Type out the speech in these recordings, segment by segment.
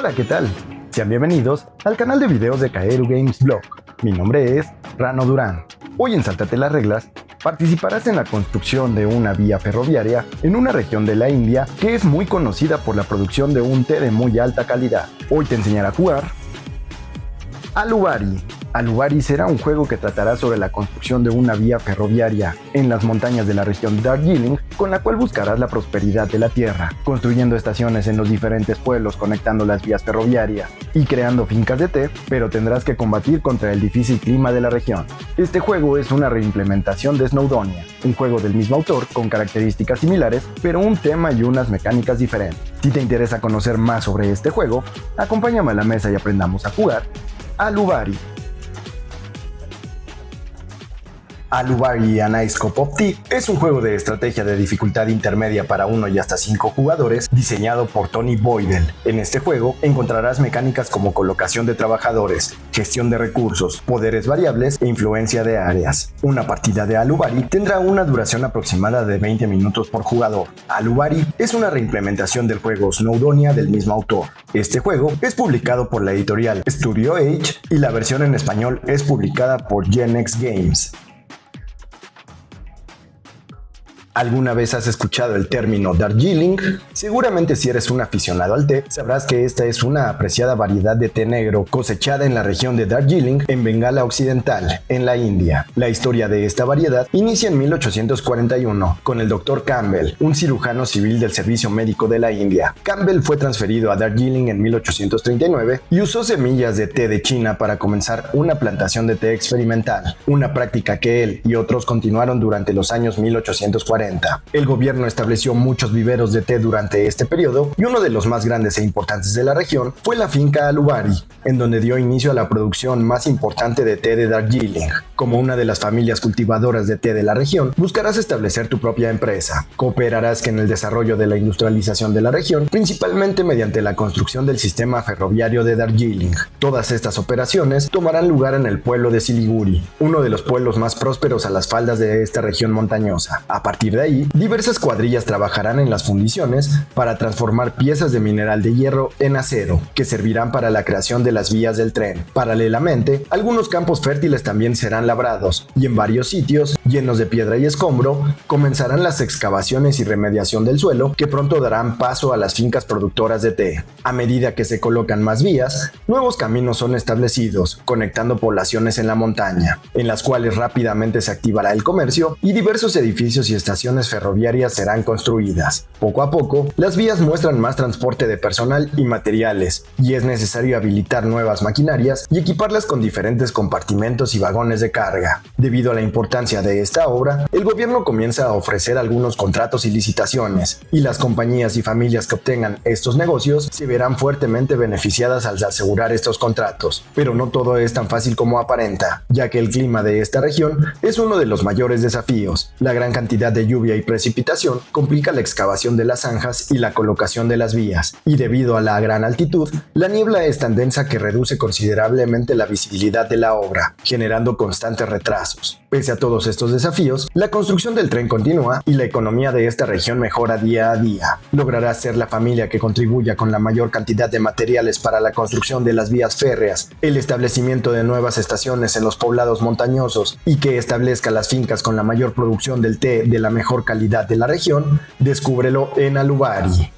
Hola, ¿qué tal? Sean bienvenidos al canal de videos de Kaeru Games Blog. Mi nombre es Rano Durán. Hoy en Sáltate las Reglas participarás en la construcción de una vía ferroviaria en una región de la India que es muy conocida por la producción de un té de muy alta calidad. Hoy te enseñaré a jugar Alubari. Alubari será un juego que tratará sobre la construcción de una vía ferroviaria en las montañas de la región de Darjeeling, con la cual buscarás la prosperidad de la tierra, construyendo estaciones en los diferentes pueblos conectando las vías ferroviarias y creando fincas de té, pero tendrás que combatir contra el difícil clima de la región. Este juego es una reimplementación de Snowdonia, un juego del mismo autor con características similares, pero un tema y unas mecánicas diferentes. Si te interesa conocer más sobre este juego, acompáñame a la mesa y aprendamos a jugar Alubari. Alubari A Nice Cup of Tea es un juego de estrategia de dificultad intermedia para 1 y hasta 5 jugadores diseñado por Tony Boydell. En este juego encontrarás mecánicas como colocación de trabajadores, gestión de recursos, poderes variables e influencia de áreas. Una partida de Alubari tendrá una duración aproximada de 20 minutos por jugador. Alubari es una reimplementación del juego Snowdonia del mismo autor. Este juego es publicado por la editorial Studio Age y la versión en español es publicada por Genex Games. ¿Alguna vez has escuchado el término Darjeeling? Seguramente si eres un aficionado al té, sabrás que esta es una apreciada variedad de té negro cosechada en la región de Darjeeling, en Bengala Occidental, en la India. La historia de esta variedad inicia en 1841, con el Dr. Campbell, un cirujano civil del Servicio Médico de la India. Campbell fue transferido a Darjeeling en 1839 y usó semillas de té de China para comenzar una plantación de té experimental, una práctica que él y otros continuaron durante los años 1840. El gobierno estableció muchos viveros de té durante este periodo y uno de los más grandes e importantes de la región fue la finca Alubari, en donde dio inicio a la producción más importante de té de Darjeeling. Como una de las familias cultivadoras de té de la región, buscarás establecer tu propia empresa. Cooperarás en el desarrollo de la industrialización de la región, principalmente mediante la construcción del sistema ferroviario de Darjeeling. Todas estas operaciones tomarán lugar en el pueblo de Siliguri, uno de los pueblos más prósperos a las faldas de esta región montañosa. A partir de ahí, diversas cuadrillas trabajarán en las fundiciones para transformar piezas de mineral de hierro en acero, que servirán para la creación de las vías del tren. Paralelamente, algunos campos fértiles también serán labrados, y en varios sitios, llenos de piedra y escombro, comenzarán las excavaciones y remediación del suelo, que pronto darán paso a las fincas productoras de té. A medida que se colocan más vías, nuevos caminos son establecidos, conectando poblaciones en la montaña, en las cuales rápidamente se activará el comercio y diversos edificios y estaciones ferroviarias serán construidas. Poco a poco, las vías muestran más transporte de personal y materiales, y es necesario habilitar nuevas maquinarias y equiparlas con diferentes compartimentos y vagones de carga. Debido a la importancia de esta obra, el gobierno comienza a ofrecer algunos contratos y licitaciones, y las compañías y familias que obtengan estos negocios se verán fuertemente beneficiadas al asegurar estos contratos. Pero no todo es tan fácil como aparenta, ya que el clima de esta región es uno de los mayores desafíos. La gran cantidad de lluvia y precipitación complica la excavación de las zanjas y la colocación de las vías, y debido a la gran altitud, la niebla es tan densa que reduce considerablemente la visibilidad de la obra, generando constantes retrasos. Pese a todos estos desafíos, la construcción del tren continúa y la economía de esta región mejora día a día. Logrará ser la familia que contribuya con la mayor cantidad de materiales para la construcción de las vías férreas, el establecimiento de nuevas estaciones en los poblados montañosos y que establezca las fincas con la mayor producción del té de la mejor calidad de la región. Descúbrelo en Alubari.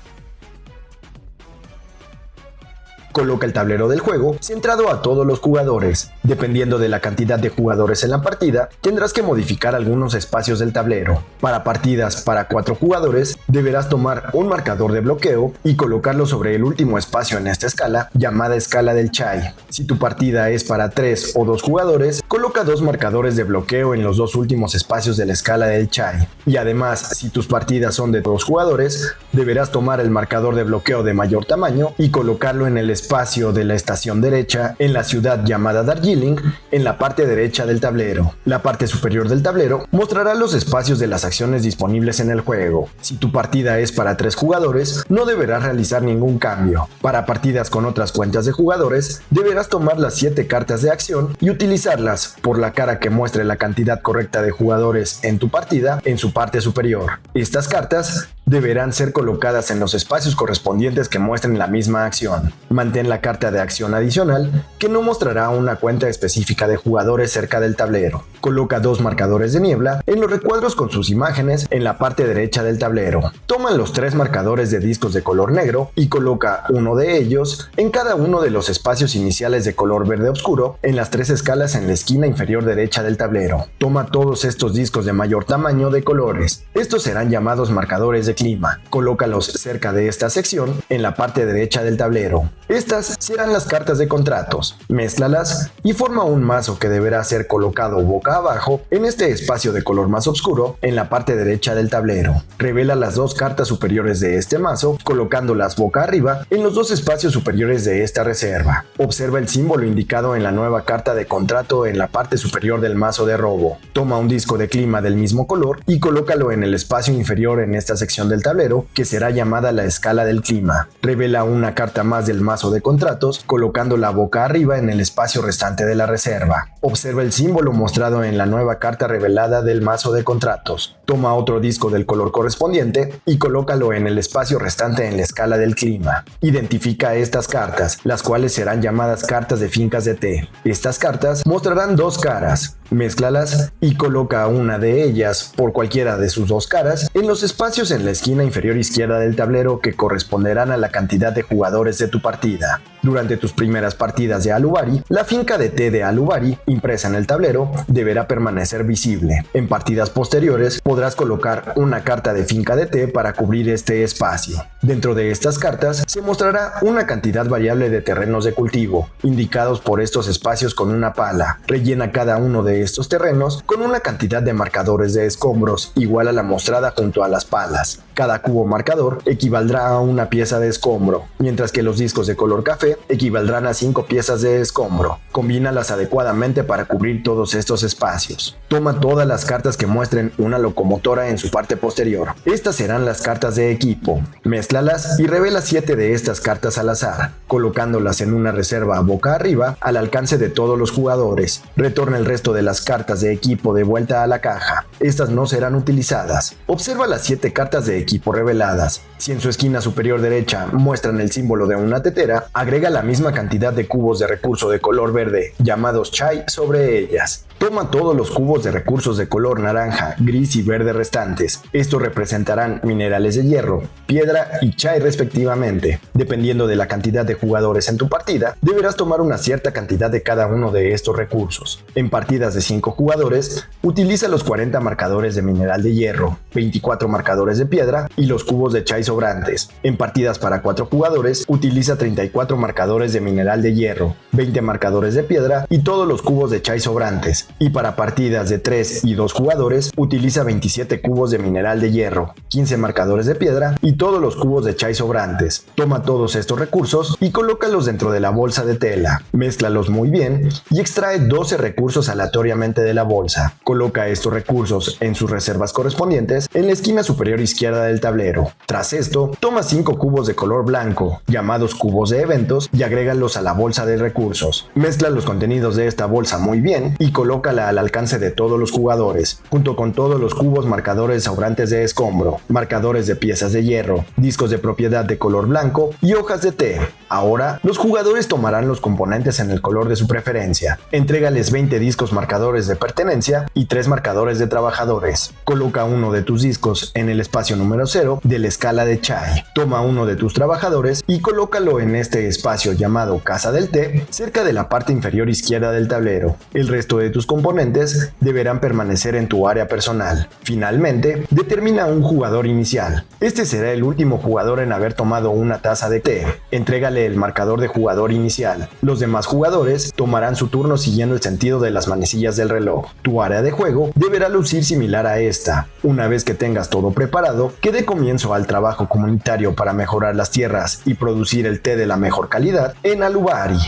Coloca el tablero del juego centrado a todos los jugadores. Dependiendo de la cantidad de jugadores en la partida, tendrás que modificar algunos espacios del tablero. Para partidas para 4 jugadores, deberás tomar un marcador de bloqueo y colocarlo sobre el último espacio en esta escala, llamada escala del Chai. Si tu partida es para 3 o 2 jugadores, coloca 2 marcadores de bloqueo en los 2 últimos espacios de la escala del Chai. Y además, si tus partidas son de 2 jugadores, deberás tomar el marcador de bloqueo de mayor tamaño y colocarlo en el espacio de la estación derecha en la ciudad llamada Darjeeling, en la parte derecha del tablero. La parte superior del tablero mostrará los espacios de las acciones disponibles en el juego. Si tu partida es para 3 jugadores, no deberás realizar ningún cambio. Para partidas con otras cuentas de jugadores, deberás tomar las 7 cartas de acción y utilizarlas por la cara que muestre la cantidad correcta de jugadores en tu partida en su parte superior. Estas cartas deberán ser colocadas en los espacios correspondientes que muestren la misma acción. Mantén la carta de acción adicional, que no mostrará una cuenta específica de jugadores cerca del tablero. Coloca 2 marcadores de niebla en los recuadros con sus imágenes en la parte derecha del tablero. Toma los 3 marcadores de discos de color negro y coloca uno de ellos en cada uno de los espacios iniciales de color verde oscuro en las 3 escalas en la esquina inferior derecha del tablero. Toma todos estos discos de mayor tamaño de colores. Estos serán llamados marcadores de clima. Colócalos cerca de esta sección en la parte derecha del tablero. Estas serán las cartas de contratos. Mézclalas y forma un mazo que deberá ser colocado boca abajo en este espacio de color más oscuro en la parte derecha del tablero. Revela las 2 cartas superiores de este mazo colocándolas boca arriba en los 2 espacios superiores de esta reserva. Observa el símbolo indicado en la nueva carta de contrato en la parte superior del mazo de robo. Toma un disco de clima del mismo color y colócalo en el espacio inferior en esta sección del tablero que será llamada la escala del clima. Revela una carta más del mazo de contratos colocándola boca arriba en el espacio restante de la reserva. Observa el símbolo mostrado en la nueva carta revelada del mazo de contratos. Toma otro disco del color correspondiente y colócalo en el espacio restante en la escala del clima. Identifica estas cartas, las cuales serán llamadas cartas de fincas de té. Estas cartas mostrarán 2 caras. Mézclalas y coloca una de ellas por cualquiera de sus 2 caras en los espacios en la esquina inferior izquierda del tablero que corresponderán a la cantidad de jugadores de tu partida. Durante tus primeras partidas de Alubari, la finca de té de Alubari impresa en el tablero deberá permanecer visible. En partidas posteriores podrás colocar una carta de finca de té para cubrir este espacio. Dentro de estas cartas se mostrará una cantidad variable de terrenos de cultivo, indicados por estos espacios con una pala. Rellena cada uno de estos terrenos con una cantidad de marcadores de escombros igual a la mostrada junto a las palas. Cada cubo marcador equivaldrá a una pieza de escombro, mientras que los discos de color café equivaldrán a 5 piezas de escombro. Combínalas adecuadamente para cubrir todos estos espacios. Toma todas las cartas que muestren una locomotora en su parte posterior. Estas serán las cartas de equipo. Mézclalas y revela 7 de estas cartas al azar, colocándolas en una reserva boca arriba al alcance de todos los jugadores. Retorna el resto de las cartas de equipo de vuelta a la caja. Estas no serán utilizadas. Observa las 7 cartas de equipo reveladas. Si en su esquina superior derecha muestran el símbolo de una tetera, agrega la misma cantidad de cubos de recurso de color verde, llamados chai, sobre ellas. Toma todos los cubos de recursos de color naranja, gris y verde restantes. Estos representarán minerales de hierro, piedra y chai respectivamente. Dependiendo de la cantidad de jugadores en tu partida, deberás tomar una cierta cantidad de cada uno de estos recursos. En partidas de 5 jugadores, utiliza los 40 marcadores de mineral de hierro, 24 marcadores de piedra y los cubos de chai sobrantes. En partidas para 4 jugadores, utiliza 34 marcadores de mineral de hierro, 20 marcadores de piedra y todos los cubos de chai sobrantes. Y para partidas de 3 y 2 jugadores, utiliza 27 cubos de mineral de hierro, 15 marcadores de piedra y todos los cubos de chai sobrantes. Toma todos estos recursos y colócalos dentro de la bolsa de tela. Mézclalos muy bien y extrae 12 recursos aleatoriamente de la bolsa. Coloca estos recursos en sus reservas correspondientes en la esquina superior izquierda del tablero. Tras esto, toma 5 cubos de color blanco, llamados cubos de eventos, y agrégalos a la bolsa de recursos. Mezcla los contenidos de esta bolsa muy bien y colócala al alcance de todos los jugadores, junto con todos los cubos marcadores sobrantes de escombro, marcadores de piezas de hierro, discos de propiedad de color blanco y hojas de té. Ahora, los jugadores tomarán los componentes en el color de su preferencia. Entrégales 20 discos marcadores de pertenencia y 3 marcadores de trabajadores. Coloca uno de tus discos en el espacio número 0 de la escala de chai. Toma uno de tus trabajadores y colócalo en este espacio llamado Casa del Té, cerca de la parte inferior izquierda del tablero. El resto de tus componentes deberán permanecer en tu área personal. Finalmente, determina un jugador inicial. Este será el último jugador en haber tomado una taza de té. Entrégale el marcador de jugador inicial. Los demás jugadores tomarán su turno siguiendo el sentido de las manecillas del reloj. Tu área de juego deberá lucir similar a esta. Una vez que tengas todo preparado, que dé comienzo al trabajo comunitario para mejorar las tierras y producir el té de la mejor calidad en Alubari.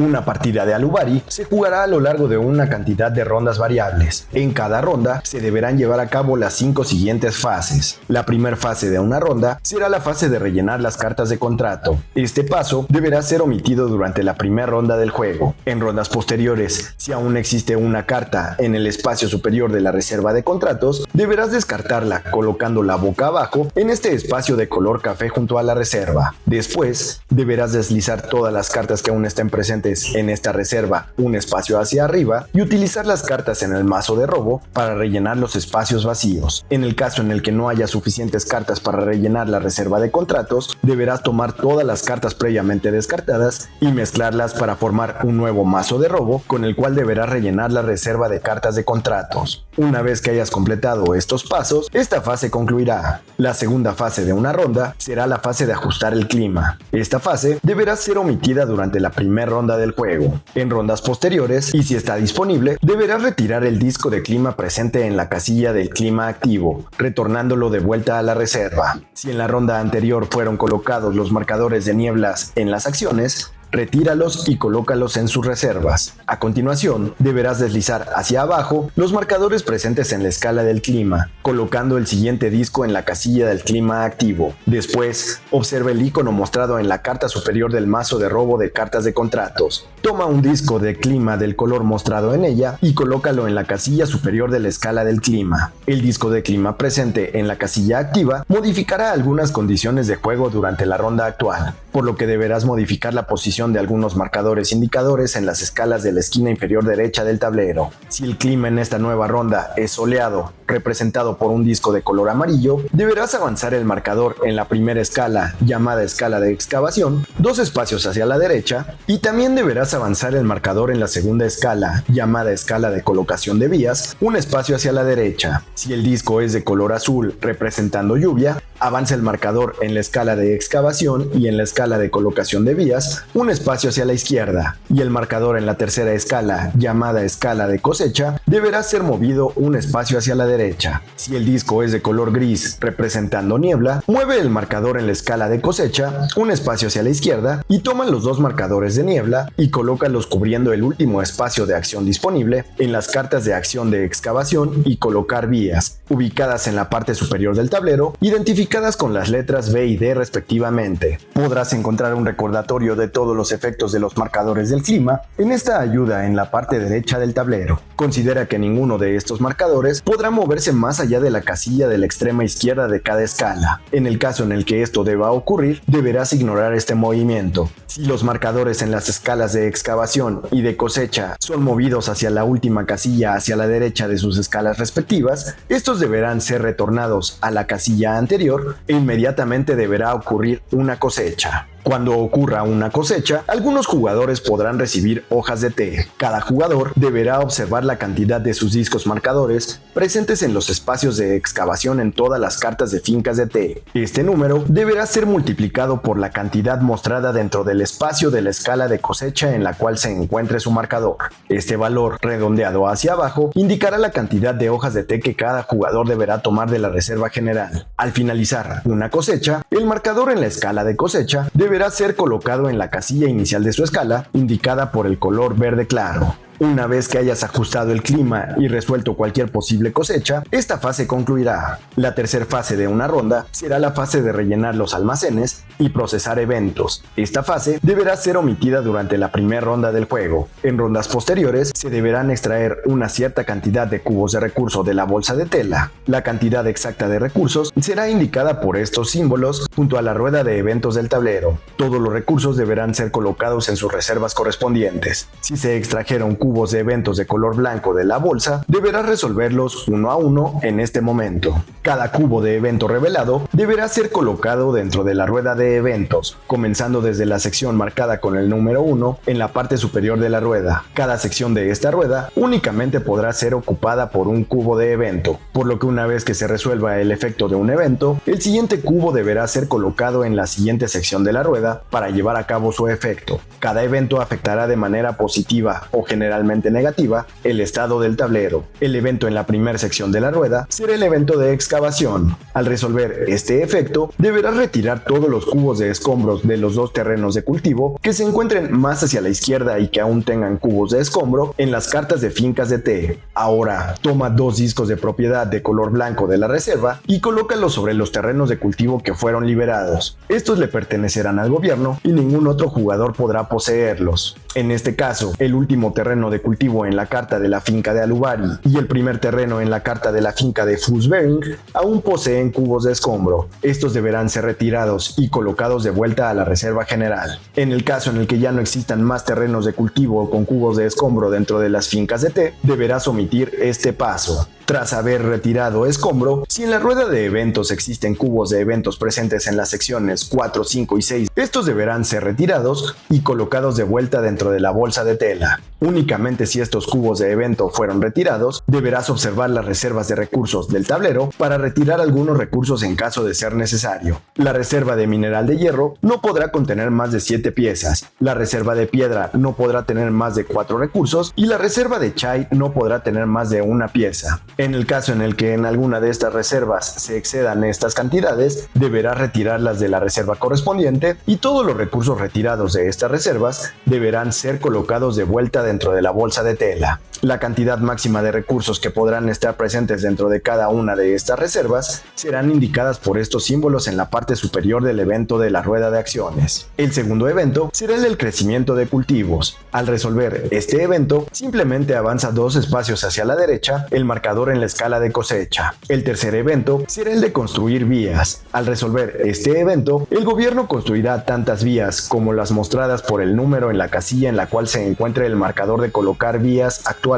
Una partida de Alubari se jugará a lo largo de una cantidad de rondas variables. En cada ronda se deberán llevar a cabo las 5 siguientes fases. La primera fase de una ronda será la fase de rellenar las cartas de contrato. Este paso deberá ser omitido durante la primera ronda del juego. En rondas posteriores, si aún existe una carta en el espacio superior de la reserva de contratos, deberás descartarla colocándola boca abajo en este espacio de color café junto a la reserva. Después, deberás deslizar todas las cartas que aún estén presentes en esta reserva un espacio hacia arriba y utilizar las cartas en el mazo de robo para rellenar los espacios vacíos. En el caso en el que no haya suficientes cartas para rellenar la reserva de contratos, deberás tomar todas las cartas previamente descartadas y mezclarlas para formar un nuevo mazo de robo con el cual deberás rellenar la reserva de cartas de contratos. Una vez que hayas completado estos pasos, esta fase concluirá. La segunda fase de una ronda será la fase de ajustar el clima. Esta fase deberá ser omitida durante la primera ronda del juego. En rondas posteriores, y si está disponible, deberás retirar el disco de clima presente en la casilla del clima activo, retornándolo de vuelta a la reserva. Si en la ronda anterior fueron colocados los marcadores de nieblas en las acciones, retíralos y colócalos en sus reservas. A continuación, deberás deslizar hacia abajo los marcadores presentes en la escala del clima, colocando el siguiente disco en la casilla del clima activo. Después, observa el icono mostrado en la carta superior del mazo de robo de cartas de contratos. Toma un disco de clima del color mostrado en ella y colócalo en la casilla superior de la escala del clima. El disco de clima presente en la casilla activa modificará algunas condiciones de juego durante la ronda actual, por lo que deberás modificar la posición de algunos marcadores indicadores en las escalas de la esquina inferior derecha del tablero. Si el clima en esta nueva ronda es soleado, representado por un disco de color amarillo, deberás avanzar el marcador en la primera escala, llamada escala de excavación, 2 espacios hacia la derecha, y también deberás avanzar el marcador en la segunda escala, llamada escala de colocación de vías, un espacio hacia la derecha. Si el disco es de color azul, representando lluvia, avanza el marcador en la escala de excavación y en la escala de colocación de vías, un espacio hacia la izquierda, y el marcador en la tercera escala, llamada escala de cosecha, deberá ser movido un espacio hacia la derecha. Si el disco es de color gris, representando niebla, mueve el marcador en la escala de cosecha un espacio hacia la izquierda y toma los 2 marcadores de niebla y colócalos cubriendo el último espacio de acción disponible en las cartas de acción de excavación y colocar vías, ubicadas en la parte superior del tablero, identificadas con las letras B y D respectivamente. Podrás encontrar un recordatorio de todos los efectos de los marcadores del clima en esta ayuda en la parte derecha del tablero. Considera que ninguno de estos marcadores podrá moverse más allá de la casilla de la extrema izquierda de cada escala. En el caso en el que esto deba ocurrir, deberás ignorar este movimiento. Si los marcadores en las escalas de excavación y de cosecha son movidos hacia la última casilla hacia la derecha de sus escalas respectivas, estos deberán ser retornados a la casilla anterior e inmediatamente deberá ocurrir una cosecha. Cuando ocurra una cosecha, algunos jugadores podrán recibir hojas de té. Cada jugador deberá observar la cantidad de sus discos marcadores presentes en los espacios de excavación en todas las cartas de fincas de té. Este número deberá ser multiplicado por la cantidad mostrada dentro del espacio de la escala de cosecha en la cual se encuentre su marcador. Este valor, redondeado hacia abajo, indicará la cantidad de hojas de té que cada jugador deberá tomar de la reserva general. Al finalizar una cosecha, el marcador en la escala de cosecha deberá ser colocado en la casilla inicial de su escala, indicada por el color verde claro. Una vez que hayas ajustado el clima y resuelto cualquier posible cosecha, esta fase concluirá. La tercera fase de una ronda será la fase de rellenar los almacenes y procesar eventos. Esta fase deberá ser omitida durante la primera ronda del juego. En rondas posteriores se deberán extraer una cierta cantidad de cubos de recurso de la bolsa de tela. La cantidad exacta de recursos será indicada por estos símbolos junto a la rueda de eventos del tablero. Todos los recursos deberán ser colocados en sus reservas correspondientes. Si se extrajeron cubos de eventos de color blanco de la bolsa, deberás resolverlos uno a uno en este momento. Cada cubo de evento revelado deberá ser colocado dentro de la rueda de eventos, comenzando desde la sección marcada con el número 1 en la parte superior de la rueda. Cada sección de esta rueda únicamente podrá ser ocupada por un cubo de evento, por lo que una vez que se resuelva el efecto de un evento, el siguiente cubo deberá ser colocado en la siguiente sección de la rueda para llevar a cabo su efecto. Cada evento afectará de manera positiva o generalmente generalmente negativa, el estado del tablero. El evento en la primera sección de la rueda será el evento de excavación. Al resolver este efecto, deberás retirar todos los cubos de escombros de los dos terrenos de cultivo que se encuentren más hacia la izquierda y que aún tengan cubos de escombro en las cartas de fincas de té. Ahora, toma 2 discos de propiedad de color blanco de la reserva y colócalos sobre los terrenos de cultivo que fueron liberados. Estos le pertenecerán al gobierno y ningún otro jugador podrá poseerlos. En este caso, el último terreno de cultivo en la carta de la finca de Alubari y el primer terreno en la carta de la finca de Fusbering aún poseen cubos de escombro. Estos deberán ser retirados y colocados de vuelta a la reserva general. En el caso en el que ya no existan más terrenos de cultivo con cubos de escombro dentro de las fincas de té, deberás omitir este paso. Tras haber retirado escombro, si en la rueda de eventos existen cubos de eventos presentes en las secciones 4, 5 y 6, estos deberán ser retirados y colocados de vuelta dentro de la bolsa de tela. Únicamente si estos cubos de evento fueron retirados, deberás observar las reservas de recursos del tablero para retirar algunos recursos en caso de ser necesario. La reserva de mineral de hierro no podrá contener más de 7 piezas, la reserva de piedra no podrá tener más de 4 recursos y la reserva de chai no podrá tener más de una pieza. En el caso en el que en alguna de estas reservas se excedan estas cantidades, deberás retirarlas de la reserva correspondiente y todos los recursos retirados de estas reservas deberán ser colocados de vuelta dentro de la bolsa de tela. La cantidad máxima de recursos que podrán estar presentes dentro de cada una de estas reservas serán indicadas por estos símbolos en la parte superior del evento de la rueda de acciones. El segundo evento será el del crecimiento de cultivos. Al resolver este evento, simplemente avanza 2 espacios hacia la derecha el marcador en la escala de cosecha. El tercer evento será el de construir vías. Al resolver este evento, el gobierno construirá tantas vías como las mostradas por el número en la casilla en la cual se encuentre el marcador de colocar vías actualmente.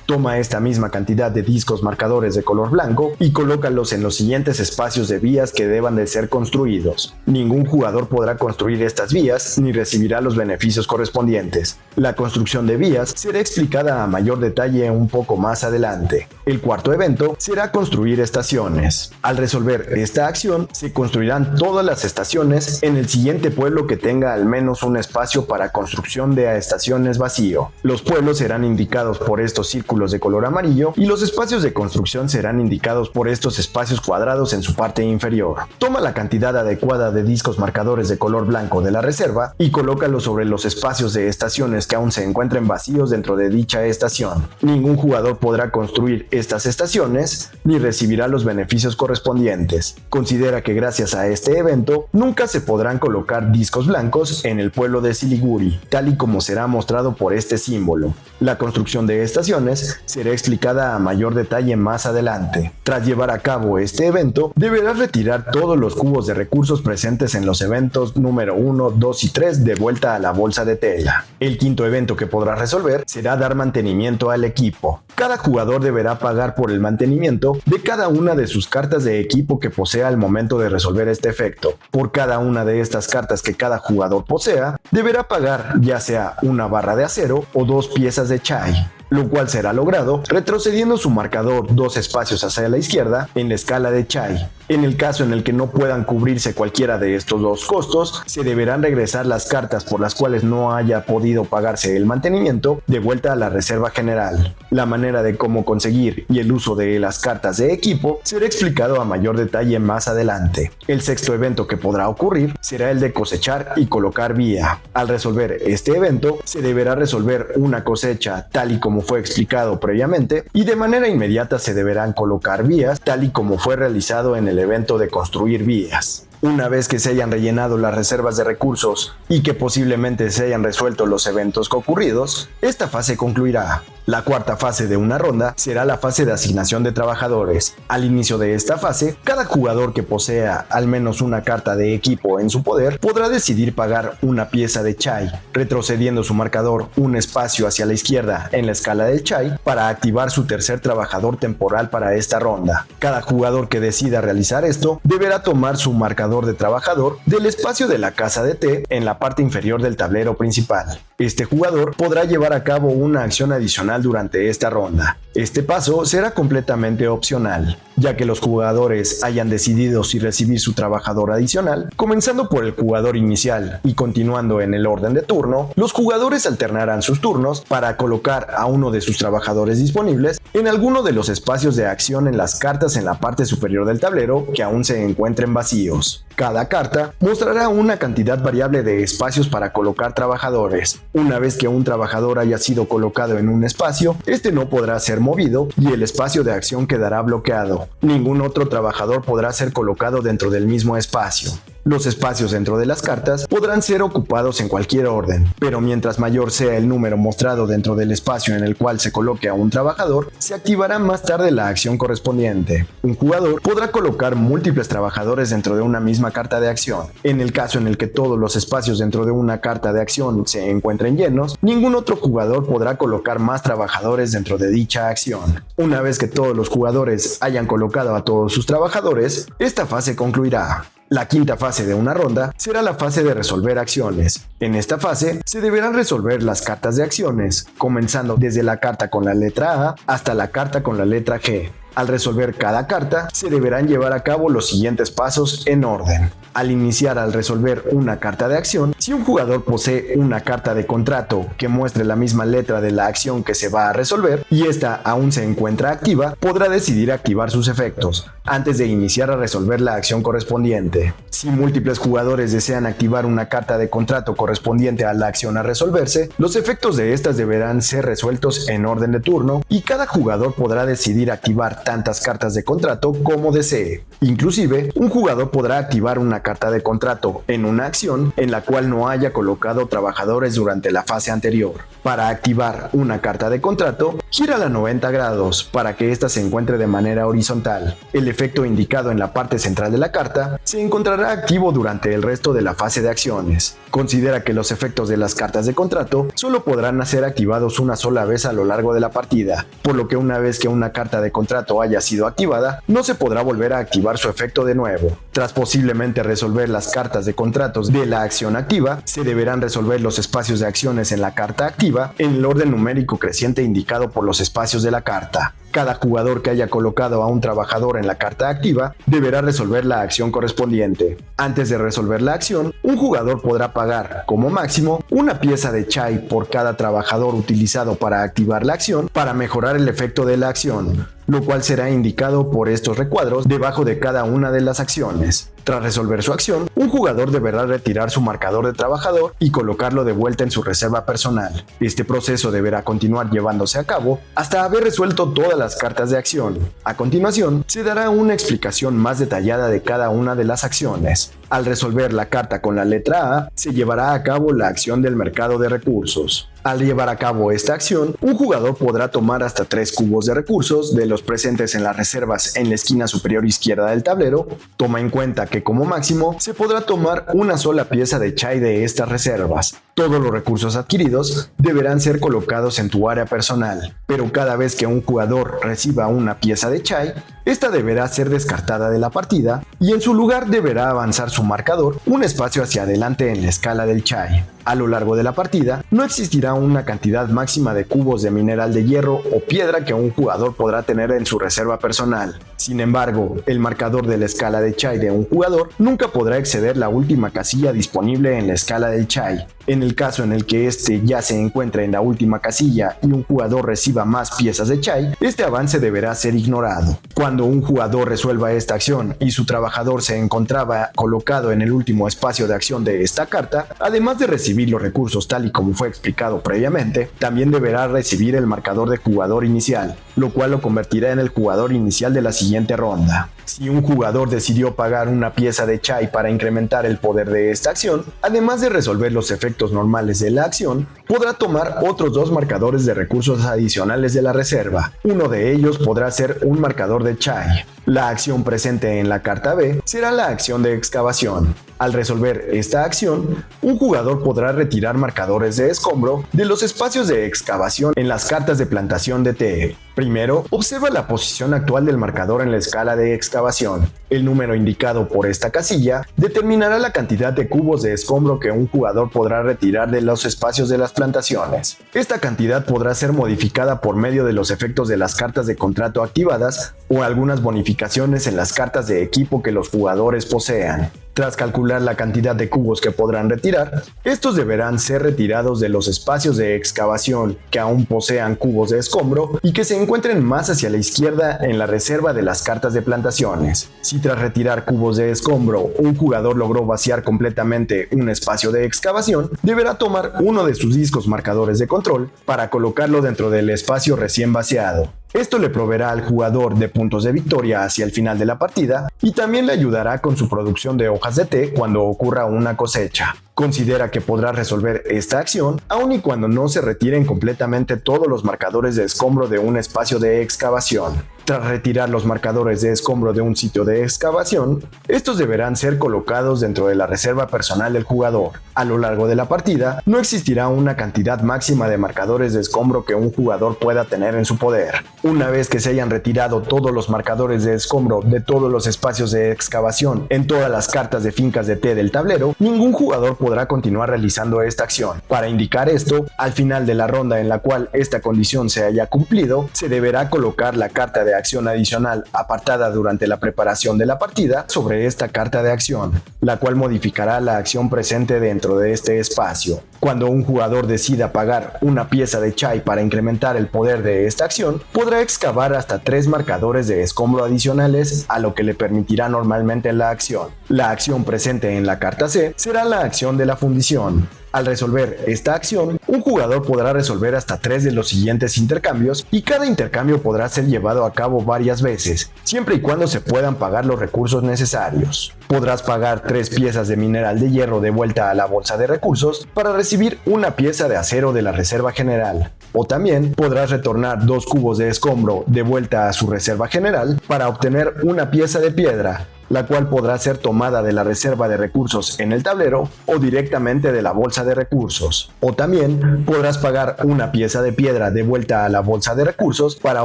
Toma esta misma cantidad de discos marcadores de color blanco y colócalos en los siguientes espacios de vías que deban de ser construidos. Ningún jugador podrá construir estas vías ni recibirá los beneficios correspondientes. La construcción de vías será explicada a mayor detalle un poco más adelante. El cuarto evento será construir estaciones. Al resolver esta acción, se construirán todas las estaciones en el siguiente pueblo que tenga al menos un espacio para construcción de estaciones vacío. Los pueblos serán indicados por estos círculos de color amarillo y los espacios de construcción serán indicados por estos espacios cuadrados en su parte inferior. Toma la cantidad adecuada de discos marcadores de color blanco de la reserva y colócalos sobre los espacios de estaciones que aún se encuentren vacíos dentro de dicha estación. Ningún jugador podrá construir estas estaciones ni recibirá los beneficios correspondientes. Considera que gracias a este evento nunca se podrán colocar discos blancos en el pueblo de Siliguri, tal y como será mostrado por este símbolo. La construcción de estaciones será explicada a mayor detalle más adelante. Tras llevar a cabo este evento, deberás retirar todos los cubos de recursos presentes en los eventos número 1, 2 y 3 de vuelta a la bolsa de tela. El quinto evento que podrás resolver será dar mantenimiento al equipo. Cada jugador deberá pagar por el mantenimiento de cada una de sus cartas de equipo que posea al momento de resolver este efecto. Por cada una de estas cartas que cada jugador posea, deberá pagar ya sea una barra de acero o 2 piezas de chai, lo cual será logrado retrocediendo su marcador 2 espacios hacia la izquierda en la escala de chai. En el caso en el que no puedan cubrirse cualquiera de estos 2 costos, se deberán regresar las cartas por las cuales no haya podido pagarse el mantenimiento de vuelta a la reserva general. La manera de cómo conseguir y el uso de las cartas de equipo será explicado a mayor detalle más adelante. El sexto evento que podrá ocurrir será el de cosechar y colocar vía. Al resolver este evento, se deberá resolver una cosecha tal y como fue explicado previamente y de manera inmediata se deberán colocar vías tal y como fue realizado en el evento de construir vías. Una vez que se hayan rellenado las reservas de recursos y que posiblemente se hayan resuelto los eventos ocurridos, esta fase concluirá. La cuarta fase de una ronda será la fase de asignación de trabajadores. Al inicio de esta fase, cada jugador que posea al menos una carta de equipo en su poder podrá decidir pagar una pieza de chai, retrocediendo su marcador un espacio hacia la izquierda en la escala del chai para activar su tercer trabajador temporal para esta ronda. Cada jugador que decida realizar esto deberá tomar su marcador de trabajador del espacio de la casa de té en la parte inferior del tablero principal. Este jugador podrá llevar a cabo una acción adicional durante esta ronda. Este paso será completamente opcional. ya que los jugadores hayan decidido si recibir su trabajador adicional. Comenzando por el jugador inicial y continuando en el orden de turno, los jugadores alternarán sus turnos para colocar a uno de sus trabajadores disponibles en alguno de los espacios de acción en las cartas en la parte superior del tablero que aún se encuentren vacíos. Cada carta mostrará una cantidad variable de espacios para colocar trabajadores. Una vez que un trabajador haya sido colocado en un espacio, este no podrá ser movido y el espacio de acción quedará bloqueado. Ningún otro trabajador podrá ser colocado dentro del mismo espacio. Los espacios dentro de las cartas podrán ser ocupados en cualquier orden, pero mientras mayor sea el número mostrado dentro del espacio en el cual se coloque a un trabajador, se activará más tarde la acción correspondiente. Un jugador podrá colocar múltiples trabajadores dentro de una misma carta de acción. En el caso en el que todos los espacios dentro de una carta de acción se encuentren llenos, ningún otro jugador podrá colocar más trabajadores dentro de dicha acción. Una vez que todos los jugadores hayan colocado a todos sus trabajadores, esta fase concluirá. La quinta fase de una ronda será la fase de resolver acciones. En esta fase se deberán resolver las cartas de acciones, comenzando desde la carta con la letra A hasta la carta con la letra G. Al resolver cada carta, se deberán llevar a cabo los siguientes pasos en orden. Al iniciar al resolver una carta de acción, si un jugador posee una carta de contrato que muestre la misma letra de la acción que se va a resolver y esta aún se encuentra activa, podrá decidir activar sus efectos antes de iniciar a resolver la acción correspondiente. Si múltiples jugadores desean activar una carta de contrato correspondiente a la acción a resolverse, los efectos de estas deberán ser resueltos en orden de turno y cada jugador podrá decidir activar tantas cartas de contrato como desee. Inclusive, un jugador podrá activar una carta de contrato en una acción en la cual no haya colocado trabajadores durante la fase anterior. Para activar una carta de contrato, gírala 90 grados para que ésta se encuentre de manera horizontal. El efecto indicado en la parte central de la carta se encontrará activo durante el resto de la fase de acciones. Considera que los efectos de las cartas de contrato solo podrán ser activados una sola vez a lo largo de la partida, por lo que una vez que una carta de contrato haya sido activada, no se podrá volver a activar su efecto de nuevo. Tras posiblemente resolver las cartas de contratos de la acción activa, se deberán resolver los espacios de acciones en la carta activa en el orden numérico creciente indicado por los espacios de la carta. Cada jugador que haya colocado a un trabajador en la carta activa deberá resolver la acción correspondiente. Antes de resolver la acción, un jugador podrá pagar, como máximo, una pieza de chai por cada trabajador utilizado para activar la acción para mejorar el efecto de la acción, lo cual será indicado por estos recuadros debajo de cada una de las acciones. Tras resolver su acción, un jugador deberá retirar su marcador de trabajador y colocarlo de vuelta en su reserva personal. Este proceso deberá continuar llevándose a cabo hasta haber resuelto todas las cartas de acción. A continuación, se dará una explicación más detallada de cada una de las acciones. Al resolver la carta con la letra A, se llevará a cabo la acción del mercado de recursos. Al llevar a cabo esta acción, un jugador podrá tomar hasta 3 cubos de recursos de los presentes en las reservas en la esquina superior izquierda del tablero. Toma en cuenta que como máximo se podrá tomar una sola pieza de chai de estas reservas. Todos los recursos adquiridos deberán ser colocados en tu área personal, pero cada vez que un jugador reciba una pieza de chai, esta deberá ser descartada de la partida y en su lugar deberá avanzar su marcador un espacio hacia adelante en la escala del chai. A lo largo de la partida, no existirá una cantidad máxima de cubos de mineral de hierro o piedra que un jugador podrá tener en su reserva personal. Sin embargo, el marcador de la escala de chai de un jugador nunca podrá exceder la última casilla disponible en la escala del chai. En el caso en el que este ya se encuentre en la última casilla y un jugador reciba más piezas de chai, este avance deberá ser ignorado. Cuando un jugador resuelva esta acción y su trabajador se encontraba colocado en el último espacio de acción de esta carta, además de recibir los recursos tal y como fue explicado previamente, también deberá recibir el marcador de jugador inicial, lo cual lo convertirá en el jugador inicial de la siguiente ronda. Si un jugador decidió pagar una pieza de chai para incrementar el poder de esta acción, además de resolver los efectos normales de la acción, podrá tomar otros 2 marcadores de recursos adicionales de la reserva. Uno de ellos podrá ser un marcador de chai. La acción presente en la carta B será la acción de excavación. Al resolver esta acción, un jugador podrá retirar marcadores de escombro de los espacios de excavación en las cartas de plantación de té. Primero, observa la posición actual del marcador en la escala de excavación. El número indicado por esta casilla determinará la cantidad de cubos de escombro que un jugador podrá retirar de los espacios de las plantaciones. Esta cantidad podrá ser modificada por medio de los efectos de las cartas de contrato activadas o algunas bonificaciones en las cartas de equipo que los jugadores posean. Tras calcular la cantidad de cubos que podrán retirar, estos deberán ser retirados de los espacios de excavación que aún posean cubos de escombro y que se encuentren más hacia la izquierda en la reserva de las cartas de plantaciones. Si tras retirar cubos de escombro un jugador logró vaciar completamente un espacio de excavación, deberá tomar uno de sus discos marcadores de control para colocarlo dentro del espacio recién vaciado. Esto le proveerá al jugador de puntos de victoria hacia el final de la partida y también le ayudará con su producción de hojas de té cuando ocurra una cosecha. Considera que podrá resolver esta acción aun y cuando no se retiren completamente todos los marcadores de escombro de un espacio de excavación. Tras retirar los marcadores de escombro de un sitio de excavación, estos deberán ser colocados dentro de la reserva personal del jugador. A lo largo de la partida, no existirá una cantidad máxima de marcadores de escombro que un jugador pueda tener en su poder. Una vez que se hayan retirado todos los marcadores de escombro de todos los espacios de excavación en todas las cartas de fincas de té del tablero, ningún jugador podrá continuar realizando esta acción. Para indicar esto, al final de la ronda en la cual esta condición se haya cumplido, se deberá colocar la carta de acción adicional apartada durante la preparación de la partida sobre esta carta de acción, la cual modificará la acción presente dentro de este espacio. Cuando un jugador decida pagar una pieza de chai para incrementar el poder de esta acción, podrá excavar hasta 3 marcadores de escombro adicionales a lo que le permitirá normalmente la acción. La acción presente en la carta C será la acción de la fundición. Al resolver esta acción, un jugador podrá resolver hasta 3 de los siguientes intercambios y cada intercambio podrá ser llevado a cabo varias veces, siempre y cuando se puedan pagar los recursos necesarios. Podrás pagar 3 piezas de mineral de hierro de vuelta a la bolsa de recursos para recibir una pieza de acero de la reserva general. O también podrás retornar 2 cubos de escombro de vuelta a su reserva general para obtener una pieza de piedra, la cual podrá ser tomada de la reserva de recursos en el tablero o directamente de la bolsa de recursos. O también podrás pagar una pieza de piedra de vuelta a la bolsa de recursos para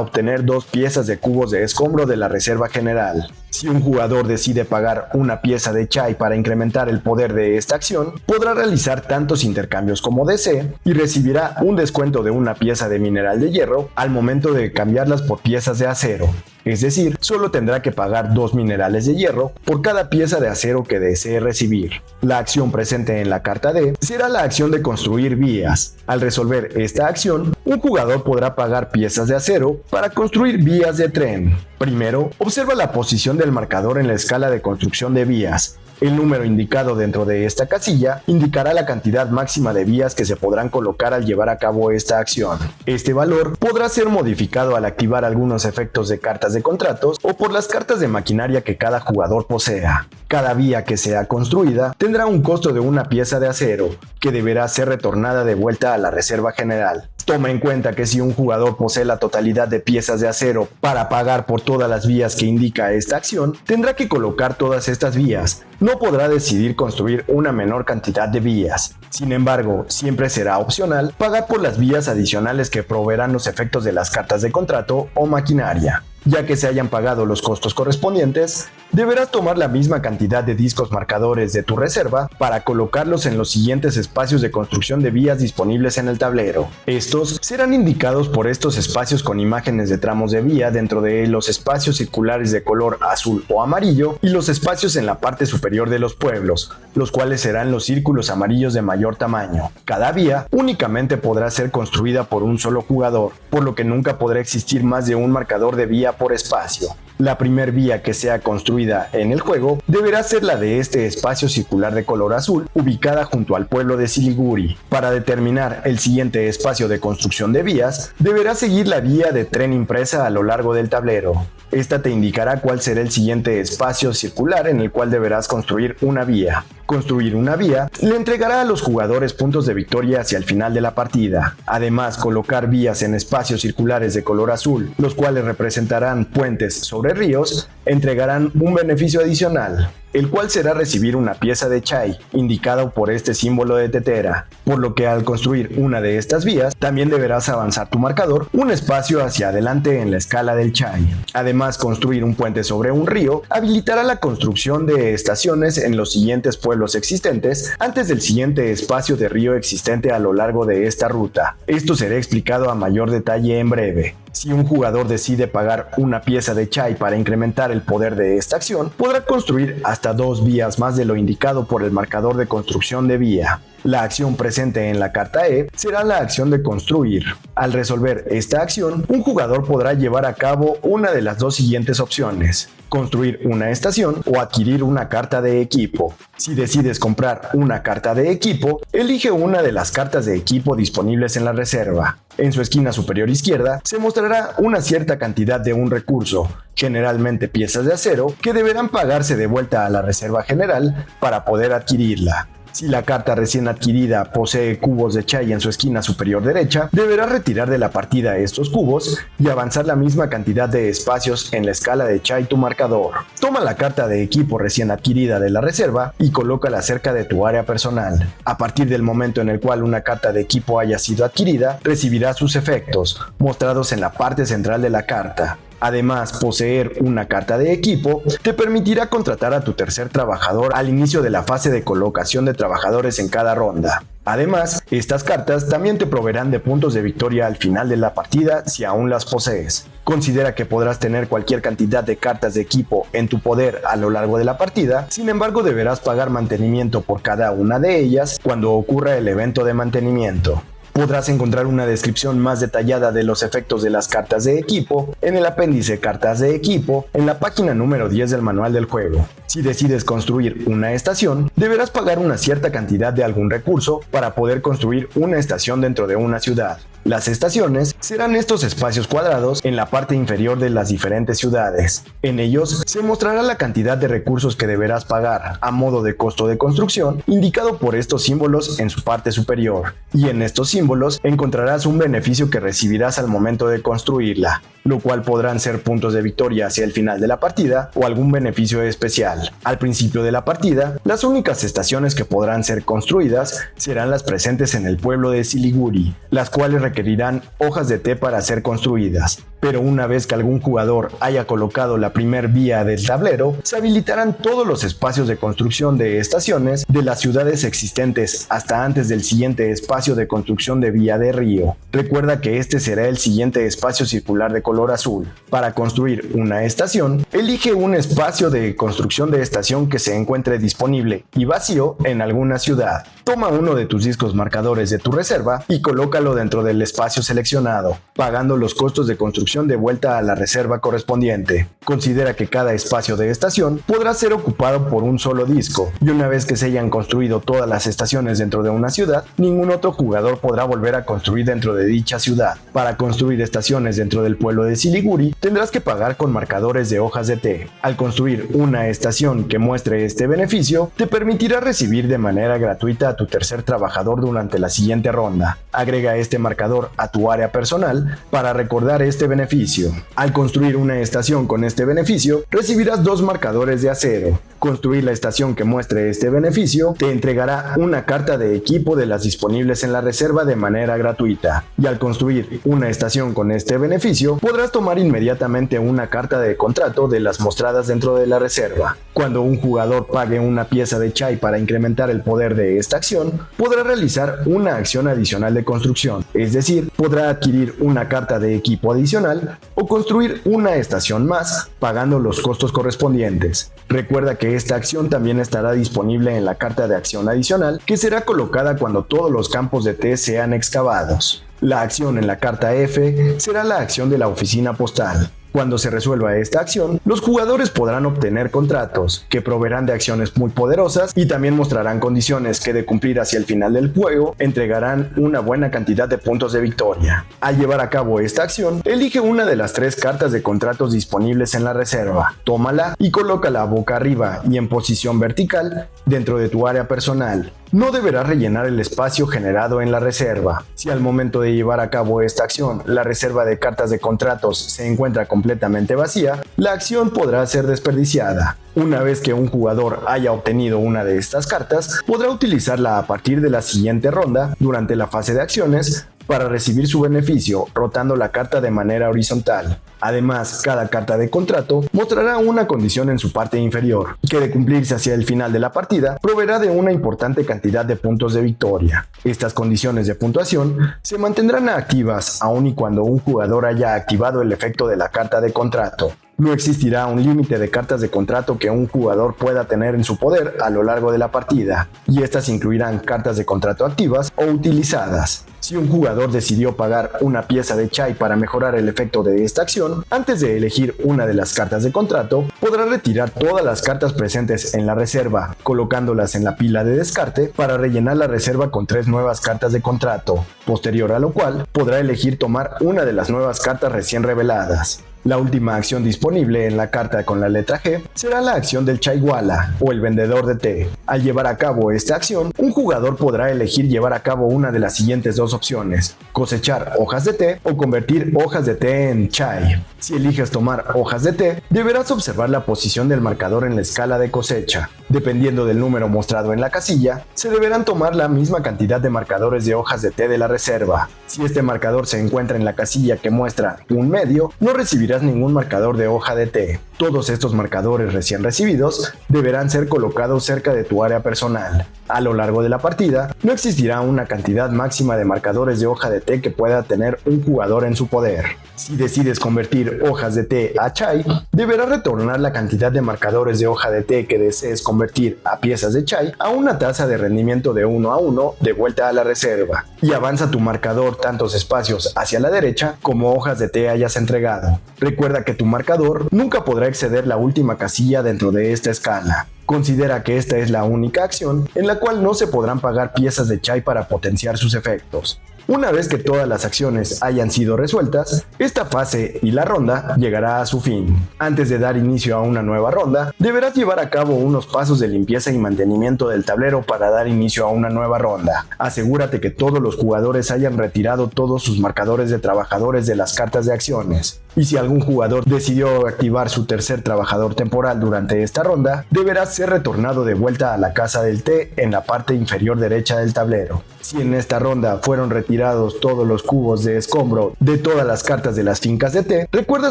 obtener 2 piezas de cubos de escombro de la reserva general. Si un jugador decide pagar una pieza de chai para incrementar el poder de esta acción, podrá realizar tantos intercambios como desee y recibirá un descuento de una pieza de mineral de hierro al momento de cambiarlas por piezas de acero. Es decir, solo tendrá que pagar 2 minerales de hierro por cada pieza de acero que desee recibir. La acción presente en la carta D será la acción de construir vías. Al resolver esta acción, un jugador podrá pagar piezas de acero para construir vías de tren. Primero, observa la posición del marcador en la escala de construcción de vías. El número indicado dentro de esta casilla indicará la cantidad máxima de vías que se podrán colocar al llevar a cabo esta acción. Este valor podrá ser modificado al activar algunos efectos de cartas de contratos o por las cartas de maquinaria que cada jugador posea. Cada vía que sea construida tendrá un costo de una pieza de acero, que deberá ser retornada de vuelta a la reserva general. Toma en cuenta que si un jugador posee la totalidad de piezas de acero para pagar por todas las vías que indica esta acción, tendrá que colocar todas estas vías. No podrá decidir construir una menor cantidad de vías. Sin embargo, siempre será opcional pagar por las vías adicionales que proveerán los efectos de las cartas de contrato o maquinaria. Ya que se hayan pagado los costos correspondientes, deberás tomar la misma cantidad de discos marcadores de tu reserva para colocarlos en los siguientes espacios de construcción de vías disponibles en el tablero. Estos serán indicados por estos espacios con imágenes de tramos de vía dentro de los espacios circulares de color azul o amarillo y los espacios en la parte superior de los pueblos, los cuales serán los círculos amarillos de mayor tamaño. Cada vía únicamente podrá ser construida por un solo jugador, por lo que nunca podrá existir más de un marcador de vía por espacio. La primer vía que sea construida en el juego deberá ser la de este espacio circular de color azul ubicada junto al pueblo de Siliguri. Para determinar el siguiente espacio de construcción de vías, deberá seguir la vía de tren impresa a lo largo del tablero. Esta te indicará cuál será el siguiente espacio circular en el cual deberás construir una vía. Construir una vía le entregará a los jugadores puntos de victoria hacia el final de la partida. Además, colocar vías en espacios circulares de color azul, los cuales representarán puentes sobre ríos, entregarán un beneficio adicional, el cual será recibir una pieza de chai, indicado por este símbolo de tetera, por lo que al construir una de estas vías, también deberás avanzar tu marcador un espacio hacia adelante en la escala del chai. Además, construir un puente sobre un río habilitará la construcción de estaciones en los siguientes pueblos existentes antes del siguiente espacio de río existente a lo largo de esta ruta. Esto será explicado a mayor detalle en breve. Si un jugador decide pagar una pieza de chai para incrementar el poder de esta acción, podrá construir hasta 2 vías más de lo indicado por el marcador de construcción de vía. La acción presente en la carta E será la acción de construir. Al resolver esta acción, un jugador podrá llevar a cabo una de las dos siguientes opciones: construir una estación o adquirir una carta de equipo. Si decides comprar una carta de equipo, elige una de las cartas de equipo disponibles en la reserva. En su esquina superior izquierda se mostrará una cierta cantidad de un recurso, generalmente piezas de acero, que deberán pagarse de vuelta a la reserva general para poder adquirirla. Si la carta recién adquirida posee cubos de chai en su esquina superior derecha, deberás retirar de la partida estos cubos y avanzar la misma cantidad de espacios en la escala de chai tu marcador. Toma la carta de equipo recién adquirida de la reserva y colócala cerca de tu área personal. A partir del momento en el cual una carta de equipo haya sido adquirida, recibirá sus efectos, mostrados en la parte central de la carta. Además, poseer una carta de equipo te permitirá contratar a tu tercer trabajador al inicio de la fase de colocación de trabajadores en cada ronda. Además, estas cartas también te proveerán de puntos de victoria al final de la partida si aún las posees. Considera que podrás tener cualquier cantidad de cartas de equipo en tu poder a lo largo de la partida, sin embargo deberás pagar mantenimiento por cada una de ellas cuando ocurra el evento de mantenimiento. Podrás encontrar una descripción más detallada de los efectos de las cartas de equipo en el apéndice Cartas de equipo en la página número 10 del manual del juego. Si decides construir una estación, deberás pagar una cierta cantidad de algún recurso para poder construir una estación dentro de una ciudad. Las estaciones serán estos espacios cuadrados en la parte inferior de las diferentes ciudades. En ellos se mostrará la cantidad de recursos que deberás pagar a modo de costo de construcción, indicado por estos símbolos en su parte superior. Y en estos símbolos encontrarás un beneficio que recibirás al momento de construirla, lo cual podrán ser puntos de victoria hacia el final de la partida o algún beneficio especial. Al principio de la partida, las únicas estaciones que podrán ser construidas serán las presentes en el pueblo de Siliguri, las cuales requerirán hojas de té para ser construidas. Pero una vez que algún jugador haya colocado la primer vía del tablero, se habilitarán todos los espacios de construcción de estaciones de las ciudades existentes hasta antes del siguiente espacio de construcción de vía de río. Recuerda que este será el siguiente espacio circular de color azul. Para construir una estación, elige un espacio de construcción de estación que se encuentre disponible y vacío en alguna ciudad. Toma uno de tus discos marcadores de tu reserva y colócalo dentro del espacio seleccionado, pagando los costos de construcción de vuelta a la reserva correspondiente. Considera que cada espacio de estación podrá ser ocupado por un solo disco, y una vez que se hayan construido todas las estaciones dentro de una ciudad, ningún otro jugador podrá volver a construir dentro de dicha ciudad. Para construir estaciones dentro del pueblo de Siliguri, tendrás que pagar con marcadores de hojas de té. Al construir una estación que muestre este beneficio, te permitirá recibir de manera gratuita a tu tercer trabajador durante la siguiente ronda. Agrega este marcador a tu área personal para recordar este beneficio. Al construir una estación con este beneficio, recibirás 2 marcadores de acero. Construir la estación que muestre este beneficio te entregará una carta de equipo de las disponibles en la reserva de manera gratuita. Y al construir una estación con este beneficio, podrás tomar inmediatamente una carta de contrato de las mostradas dentro de la reserva. Cuando un jugador pague una pieza de chai para incrementar el poder de esta acción, podrá realizar una acción adicional de construcción, es decir, podrá adquirir una carta de equipo adicional o construir una estación más, pagando los costos correspondientes. Recuerda que esta acción también estará disponible en la carta de acción adicional, que será colocada cuando todos los campos de té sean excavados. La acción en la carta F será la acción de la oficina postal. Cuando se resuelva esta acción, los jugadores podrán obtener contratos que proveerán de acciones muy poderosas y también mostrarán condiciones que, de cumplir hacia el final del juego, entregarán una buena cantidad de puntos de victoria. Al llevar a cabo esta acción, elige una de las 3 cartas de contratos disponibles en la reserva, tómala y colócala boca arriba y en posición vertical dentro de tu área personal. No deberás rellenar el espacio generado en la reserva. Si al momento de llevar a cabo esta acción, la reserva de cartas de contratos se encuentra completamente vacía, la acción podrá ser desperdiciada. Una vez que un jugador haya obtenido una de estas cartas, podrá utilizarla a partir de la siguiente ronda durante la fase de acciones para recibir su beneficio, rotando la carta de manera horizontal. Además, cada carta de contrato mostrará una condición en su parte inferior, que, de cumplirse hacia el final de la partida, proveerá de una importante cantidad de puntos de victoria. Estas condiciones de puntuación se mantendrán activas aun y cuando un jugador haya activado el efecto de la carta de contrato. No existirá un límite de cartas de contrato que un jugador pueda tener en su poder a lo largo de la partida, y estas incluirán cartas de contrato activas o utilizadas. Si un jugador decidió pagar una pieza de chai para mejorar el efecto de esta acción, antes de elegir una de las cartas de contrato, podrá retirar todas las cartas presentes en la reserva, colocándolas en la pila de descarte para rellenar la reserva con 3 nuevas cartas de contrato, posterior a lo cual podrá elegir tomar una de las nuevas cartas recién reveladas. La última acción disponible en la carta con la letra G será la acción del Chaiwala o el vendedor de té. Al llevar a cabo esta acción, un jugador podrá elegir llevar a cabo una de las siguientes 2 opciones: cosechar hojas de té o convertir hojas de té en chai. Si eliges tomar hojas de té, deberás observar la posición del marcador en la escala de cosecha. Dependiendo del número mostrado en la casilla, se deberán tomar la misma cantidad de marcadores de hojas de té de la reserva. Si este marcador se encuentra en la casilla que muestra un medio, no recibirás ningún marcador de hoja de té. Todos estos marcadores recién recibidos deberán ser colocados cerca de tu área personal. A lo largo de la partida, no existirá una cantidad máxima de marcadores de hoja de té que pueda tener un jugador en su poder. Si decides convertir hojas de té a chai, deberás retornar la cantidad de marcadores de hoja de té que desees convertir a piezas de chai a una tasa de rendimiento de 1 a 1 de vuelta a la reserva, y avanza tu marcador tantos espacios hacia la derecha como hojas de té hayas entregado. Recuerda que tu marcador nunca podrá exceder la última casilla dentro de esta escala. Considera que esta es la única acción en la cual no se podrán pagar piezas de chai para potenciar sus efectos. Una vez que todas las acciones hayan sido resueltas, esta fase y la ronda llegará a su fin. Antes de dar inicio a una nueva ronda, deberás llevar a cabo unos pasos de limpieza y mantenimiento del tablero para dar inicio a una nueva ronda. Asegúrate que todos los jugadores hayan retirado todos sus marcadores de trabajadores de las cartas de acciones. Y si algún jugador decidió activar su tercer trabajador temporal durante esta ronda, deberá ser retornado de vuelta a la casa del té en la parte inferior derecha del tablero. Si en esta ronda fueron retirados todos los cubos de escombro de todas las cartas de las fincas de té, recuerda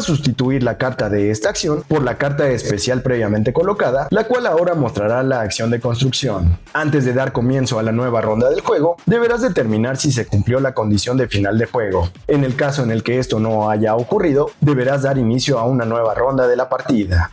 sustituir la carta de esta acción por la carta especial previamente colocada, la cual ahora mostrará la acción de construcción. Antes de dar comienzo a la nueva ronda del juego, deberás determinar si se cumplió la condición de final de juego. En el caso en el que esto no haya ocurrido, deberás dar inicio a una nueva ronda de la partida.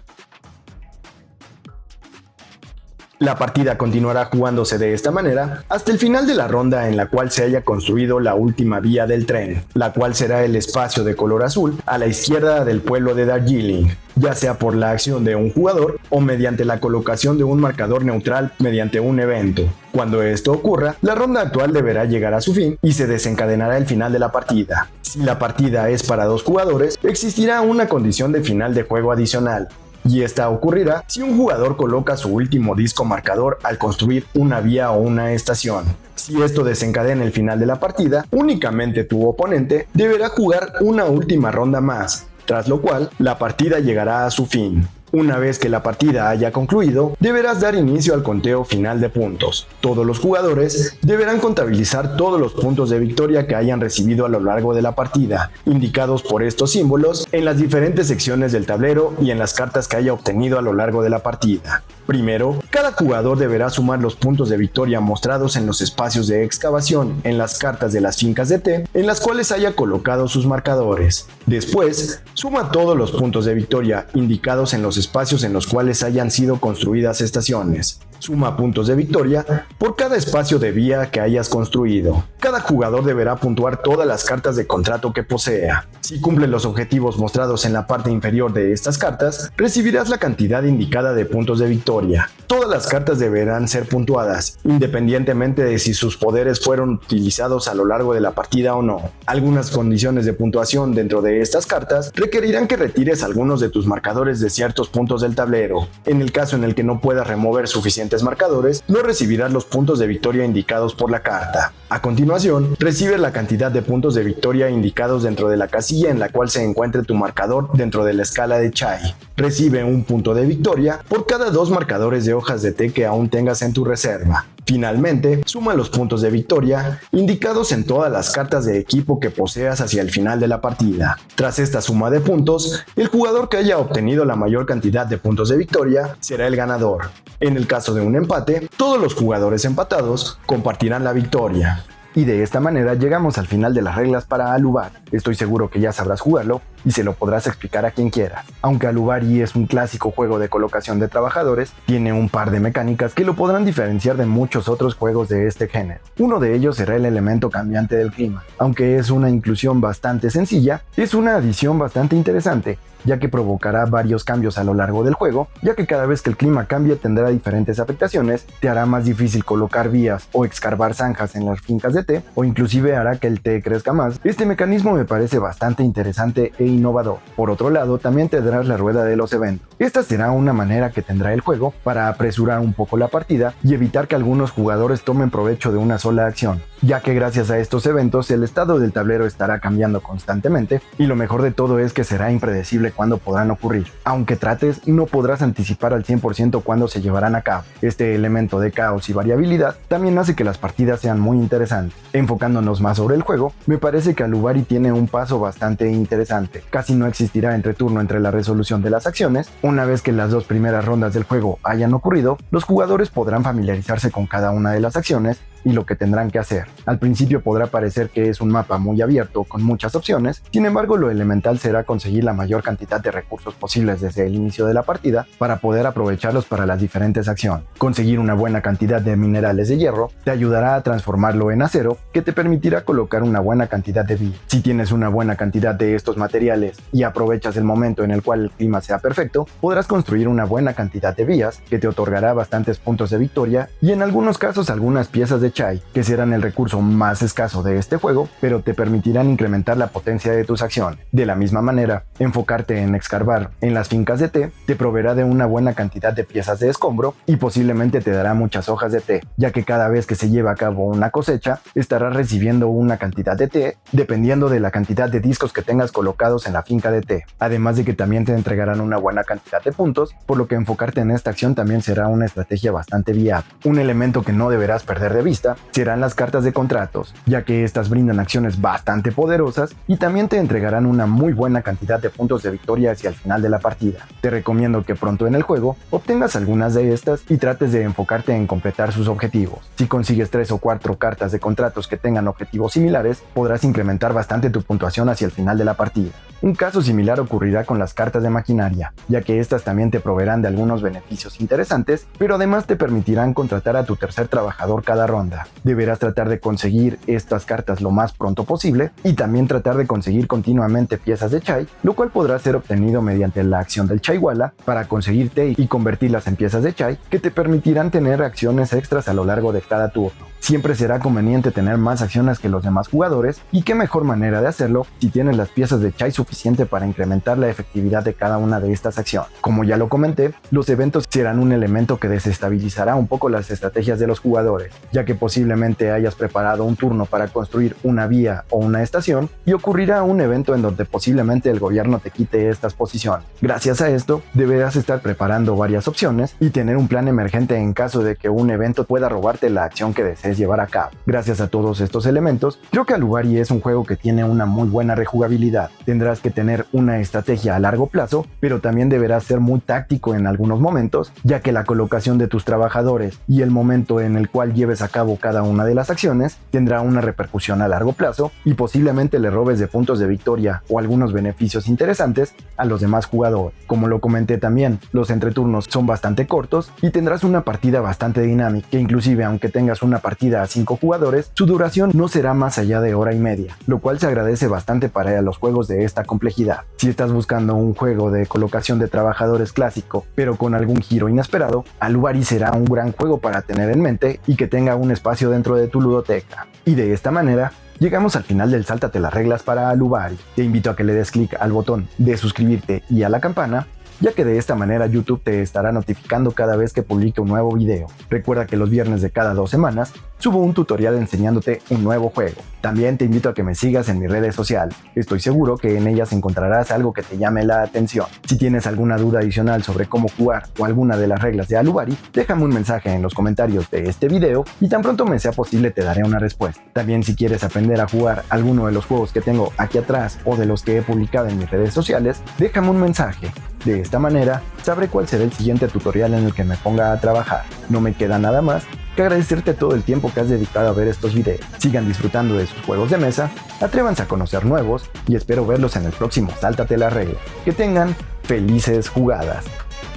La partida continuará jugándose de esta manera hasta el final de la ronda en la cual se haya construido la última vía del tren, la cual será el espacio de color azul a la izquierda del pueblo de Darjeeling, ya sea por la acción de un jugador o mediante la colocación de un marcador neutral mediante un evento. Cuando esto ocurra, la ronda actual deberá llegar a su fin y se desencadenará el final de la partida. Si la partida es para 2 jugadores, existirá una condición de final de juego adicional, y esta ocurrirá si un jugador coloca su último disco marcador al construir una vía o una estación. Si esto desencadena el final de la partida, únicamente tu oponente deberá jugar una última ronda más, tras lo cual la partida llegará a su fin. Una vez que la partida haya concluido, deberás dar inicio al conteo final de puntos. Todos los jugadores deberán contabilizar todos los puntos de victoria que hayan recibido a lo largo de la partida, indicados por estos símbolos en las diferentes secciones del tablero y en las cartas que haya obtenido a lo largo de la partida. Primero, cada jugador deberá sumar los puntos de victoria mostrados en los espacios de excavación en las cartas de las fincas de té en las cuales haya colocado sus marcadores. Después, suma todos los puntos de victoria indicados en los espacios en los cuales hayan sido construidas estaciones. Suma puntos de victoria por cada espacio de vía que hayas construido. Cada jugador deberá puntuar todas las cartas de contrato que posea. Si cumple los objetivos mostrados en la parte inferior de estas cartas, recibirás la cantidad indicada de puntos de victoria. Todas las cartas deberán ser puntuadas, independientemente de si sus poderes fueron utilizados a lo largo de la partida o no. Algunas condiciones de puntuación dentro de estas cartas requerirán que retires algunos de tus marcadores de ciertos puntos del tablero. En el caso en el que no puedas remover suficientes marcadores, no recibirás los puntos de victoria indicados por la carta. A continuación, recibes la cantidad de puntos de victoria indicados dentro de la casilla en la cual se encuentre tu marcador dentro de la escala de Chai. Recibe un punto de victoria por cada 2 marcadores de hojas de té que aún tengas en tu reserva. Finalmente, suma los puntos de victoria indicados en todas las cartas de equipo que poseas hacia el final de la partida. Tras esta suma de puntos, el jugador que haya obtenido la mayor cantidad de puntos de victoria será el ganador. En el caso de un empate, todos los jugadores empatados compartirán la victoria. Y de esta manera llegamos al final de las reglas para Alubar. Estoy seguro que ya sabrás jugarlo y se lo podrás explicar a quien quieras. Aunque Alubari es un clásico juego de colocación de trabajadores, tiene un par de mecánicas que lo podrán diferenciar de muchos otros juegos de este género. Uno de ellos será el elemento cambiante del clima. Aunque es una inclusión bastante sencilla, es una adición bastante interesante, ya que provocará varios cambios a lo largo del juego, ya que cada vez que el clima cambie tendrá diferentes afectaciones, te hará más difícil colocar vías o excavar zanjas en las fincas de té, o inclusive hará que el té crezca más. Este mecanismo me parece bastante interesante e innovador. Por otro lado, también tendrás la rueda de los eventos. Esta será una manera que tendrá el juego para apresurar un poco la partida y evitar que algunos jugadores tomen provecho de una sola acción, ya que gracias a estos eventos el estado del tablero estará cambiando constantemente y lo mejor de todo es que será impredecible cuándo podrán ocurrir. Aunque trates, no podrás anticipar al 100% cuándo se llevarán a cabo. Este elemento de caos y variabilidad también hace que las partidas sean muy interesantes. Enfocándonos más sobre el juego, me parece que Alubari tiene un paso bastante interesante. Casi no existirá entreturno entre la resolución de las acciones. Una vez que las 2 primeras rondas del juego hayan ocurrido, los jugadores podrán familiarizarse con cada una de las acciones y lo que tendrán que hacer. Al principio podrá parecer que es un mapa muy abierto con muchas opciones, sin embargo lo elemental será conseguir la mayor cantidad de recursos posibles desde el inicio de la partida para poder aprovecharlos para las diferentes acciones. Conseguir una buena cantidad de minerales de hierro te ayudará a transformarlo en acero, que te permitirá colocar una buena cantidad de vías. Si tienes una buena cantidad de estos materiales y aprovechas el momento en el cual el clima sea perfecto, podrás construir una buena cantidad de vías que te otorgará bastantes puntos de victoria y en algunos casos algunas piezas de Chai, que serán el recurso más escaso de este juego, pero te permitirán incrementar la potencia de tus acciones. De la misma manera, enfocarte en excavar en las fincas de té te proveerá de una buena cantidad de piezas de escombro y posiblemente te dará muchas hojas de té, ya que cada vez que se lleva a cabo una cosecha, estarás recibiendo una cantidad de té dependiendo de la cantidad de discos que tengas colocados en la finca de té. Además de que también te entregarán una buena cantidad de puntos, por lo que enfocarte en esta acción también será una estrategia bastante viable. Un elemento que no deberás perder de vista serán las cartas de contratos, ya que estas brindan acciones bastante poderosas y también te entregarán una muy buena cantidad de puntos de victoria hacia el final de la partida. Te recomiendo que pronto en el juego obtengas algunas de estas y trates de enfocarte en completar sus objetivos. Si consigues 3 o 4 cartas de contratos que tengan objetivos similares, podrás incrementar bastante tu puntuación hacia el final de la partida. Un caso similar ocurrirá con las cartas de maquinaria, ya que estas también te proveerán de algunos beneficios interesantes, pero además te permitirán contratar a tu tercer trabajador cada ronda. Deberás tratar de conseguir estas cartas lo más pronto posible y también tratar de conseguir continuamente piezas de Chai, lo cual podrá ser obtenido mediante la acción del Chaiwala para conseguir té y convertirlas en piezas de Chai que te permitirán tener acciones extras a lo largo de cada turno. Siempre será conveniente tener más acciones que los demás jugadores y qué mejor manera de hacerlo si tienes las piezas de Chai suficiente para incrementar la efectividad de cada una de estas acciones. Como ya lo comenté, los eventos serán un elemento que desestabilizará un poco las estrategias de los jugadores, ya que posiblemente hayas preparado un turno para construir una vía o una estación y ocurrirá un evento en donde posiblemente el gobierno te quite estas posiciones. Gracias a esto, deberás estar preparando varias opciones y tener un plan emergente en caso de que un evento pueda robarte la acción que desees llevar a cabo. Gracias a todos estos elementos, creo que Alubari es un juego que tiene una muy buena rejugabilidad. Tendrás que tener una estrategia a largo plazo, pero también deberás ser muy táctico en algunos momentos, ya que la colocación de tus trabajadores y el momento en el cual lleves a cabo cabo cada una de las acciones, tendrá una repercusión a largo plazo y posiblemente le robes de puntos de victoria o algunos beneficios interesantes a los demás jugadores. Como lo comenté también, los entreturnos son bastante cortos y tendrás una partida bastante dinámica, que inclusive aunque tengas una partida a 5 jugadores, su duración no será más allá de hora y media, lo cual se agradece bastante para los juegos de esta complejidad. Si estás buscando un juego de colocación de trabajadores clásico, pero con algún giro inesperado, Alubari será un gran juego para tener en mente y que tenga un espacio dentro de tu ludoteca. Y de esta manera, llegamos al final del Sáltate las reglas para Alubari. Te invito a que le des clic al botón de suscribirte y a la campana, ya que de esta manera YouTube te estará notificando cada vez que publique un nuevo video. Recuerda que los viernes de cada 2 semanas subo un tutorial enseñándote un nuevo juego. También te invito a que me sigas en mis redes sociales. Estoy seguro que en ellas encontrarás algo que te llame la atención. Si tienes alguna duda adicional sobre cómo jugar o alguna de las reglas de Alubari, déjame un mensaje en los comentarios de este video y tan pronto me sea posible te daré una respuesta. También si quieres aprender a jugar alguno de los juegos que tengo aquí atrás o de los que he publicado en mis redes sociales, déjame un mensaje. De esta manera, sabré cuál será el siguiente tutorial en el que me ponga a trabajar. No me queda nada más que agradecerte todo el tiempo que has dedicado a ver estos videos. Sigan disfrutando de sus juegos de mesa, atrévanse a conocer nuevos y espero verlos en el próximo Sáltate las reglas. Que tengan felices jugadas.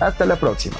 Hasta la próxima.